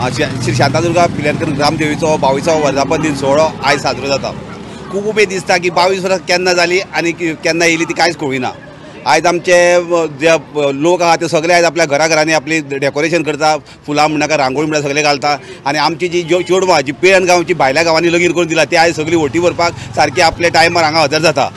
श्री शांतादुर्गा पिल्यानकर ग्रामदेवीचो 22वा वर्धापन दिन सोहळो आयज साजरो जाता। खूब उमेद दिसता की 22 वर्सां केन्ना जाली आनी केन्ना येयली ती कांयच कळुना। आयज आमचे जे लोक आहात ते सगळे आयज आपल्या घराघरांनी आपली डेकोरेशन करता, फुलां म्हणनाका रांगोळी म्हणटा सगळे घालता आनी आमची जी चेडवां जी पिळण गांवची भायल्या गांवांनी लगीन करून दिला ती आयज सगळी वोटी भरपाक सारकी आपल्या टायमार हांगा हजर जाता।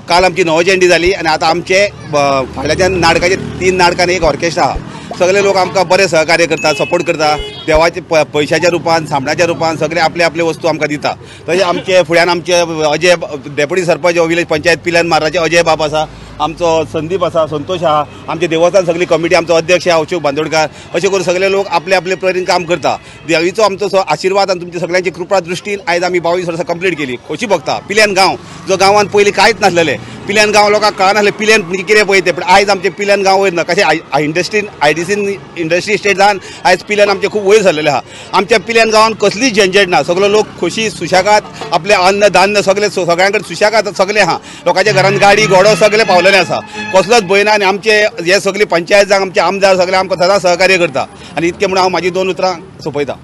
काल आमची नवचेंडी जाली आनी आतां आमचे फाटल्याच्यान नाटकाचे 3 नाटक आनी एक ऑर्केस्ट्रा आहा। सगळे लोक आमकां बरे सहकार्य करता, सपोर्ट करता, देवाचे पैशाच्या रुपान सामणाच्या रुपान सगळे आपले आपले वस्तू आमकां दिता। तशें आमचे फुड्यान आमचे अजय डेप्युटी सरपंच विलेज पंचायत पिल्यान माराचे अजय बाब आसा, आमचो संदीप आसा, संतोष आहा, आमचे देवस्थान सगळी कमिटी आमचो अध्यक्ष आहा अशोक बांदोडकार, अशें करून सगळे लोक आपले आपले परीन काम करता। देवीचो आमचो आशिर्वाद आनी तुमच्या सगळ्यांची कृपा दृश्टीन आयज आमी 22 वर्सां कंप्लीट केली। खोशी भोगता पिल्यान गांव जो गांवांत पयलीं कांयच नासलेले, पिल्यान गांव लोकांक कळनासलें पिल्यान कितें पळय तें, पण आयज आमचे पिल्यान गांव वयर ना कशें इंडस्ट्री स्टेट जावन आयज पिल्यान आमचे खूब वयर सरलेले आहा। आमच्या पिल्यान गांवांत कसलीच झंझट ना, सगळे लोक खोशी सुशेगाद आपले अन्न धान्य सगळ्यां कडेन सुशेगाद सगळे आहा। लोकांच्या घरांत गाडी घोडो सगळे पावलेले आसा, कसलोच भंय ना आनी आमचे हे सगळी पंचायत जावं आमचे आमदार सगळे आमकां सदांच सहकार्य करता आनी इतके म्हणून हांव म्हाजी 2 उतरां सोंपयता।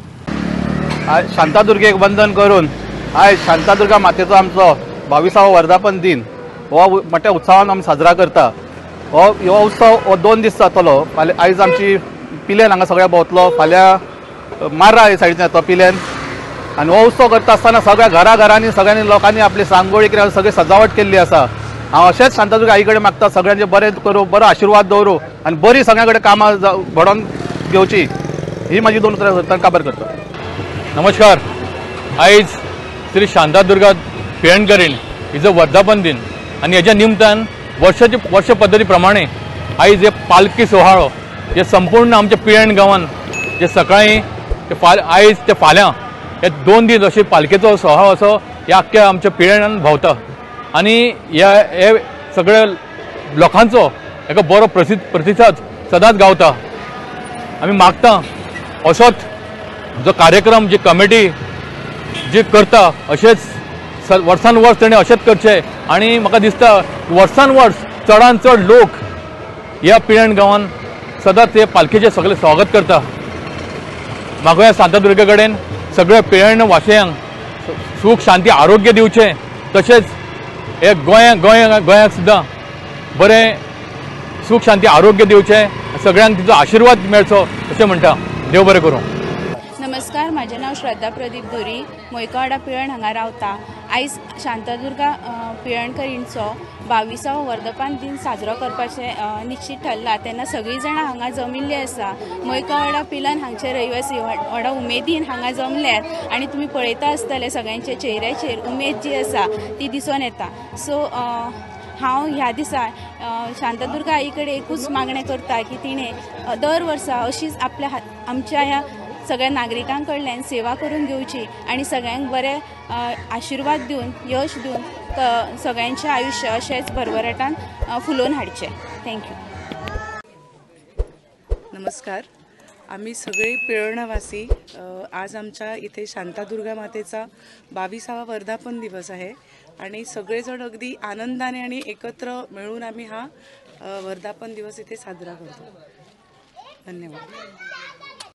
आज शांतादुर्गेक वंदन करून आयज शांतादुर्गा मातेचो आमचो 22वा वर्धापन दिन हो मोठ्या उत्सवान आमी साजरा करता। हो उत्सव 2 दीस जातलो। आयज आमची पिल्यान हांगा सगळ्या भोंवतलो, फाल्यां मार्रा हे सायडीन येतलो पिल्यान आनी हो उत्सव करता आसतना सगळ्या घराघरांनी सगळ्यांनी लोकांनी आपली सांगोळी किंवा सगळी सजावट केल्ली आसा। हांव अशेंच शांतादुर्गा आई कडेन मागता सगळ्यांचे बरें करूं, बरो आशिर्वाद दवरूं आनी बरी सगळ्यां कडेन कामां घडोवन घेवची ही म्हाजी 2 उतरां काबार करता। नमस्कार। आयज श्री शांतादुर्गा पिळणकरीण हिजो वर्धापन दिन आनी हेज्या निमतान वर्ष पद्दती प्रमाणे आयज हे पालखी सोहळो जे संपूर्ण आमच्या पिळण गांवांत जे सकाळीं आयज ते फाल्यां हे 2 दीस अशे पालखेचो सोहळो असो ह्या आख्ख्या आमच्या पिळणान भोंवता आनी हे सगळ्या लोकांचो हेका बरो प्रतिसाद सदांच गावता। आमी मागता असोच जो कार्यक्रम जी कमिटी जी करता अशेंच वर्सान वर्स तेणें अशेंच करचें आनी म्हाका दिसता वर्सान वर्स चडान चड लोक ह्या पिळण गांवांत सदांच हे पालखेचें सगळें स्वागत करता। म्हाका ह्या शांतादुर्गे कडेन सगळ्या पिळण वासियांक सूख शांती आरोग्य दिवचें, तशेंच हे गोंयाक सुद्दां बरें सूख शांती आरोग्य दिवचें, सगळ्यांक तिचो आशिर्वाद मेळचो अशें म्हणटा। देव बरें करूं। नमस्कार, माझे नाव श्रद्धा प्रदीप धुरी, मोयकावाडा पिळण हांगा रावता। आयज शांतादुर्गा पिळणकरीणचो 22वा वर्धापन दिन साजरो करपाचे निश्चित ठरला, तेन्ना सगळीं जाणां हांगा जमिल्ली आसा। मोयकावाडा पिळण हांगचे रहिवासी व्हडा उमेदीन हांगा जमल्यात आनी तुमी पळयता आसतले सगळ्यांच्या चेहऱ्याचेर उमेद जी आसा ती दिसून येता। सो हांव ह्या दिसा शांतादुर्गा आई कडेन एकूच मागणें करता की तिणें दर वर्सा अशीच आमच्या ह्या सगळ्या नागरिकां कडल्यान सेवा करून घेवची आनी सगळ्यांक बरे आशिर्वाद दिवन यश दिवन सगळ्यांचें आयुश्य अशेंच भरभराटान फुलोवन हाडचें। थँक्यू। नमस्कार, आम्ही सगळे पिळणवासी आज आमच्या इथे शांतादुर्गा मातेचा 22वा वर्धापन दिवस आहे आणि सगळेजण अगदी आनंदाने आणि एकत्र मिळून आम्ही हा वर्धापन दिवस इथे साजरा करतो। धन्यवाद।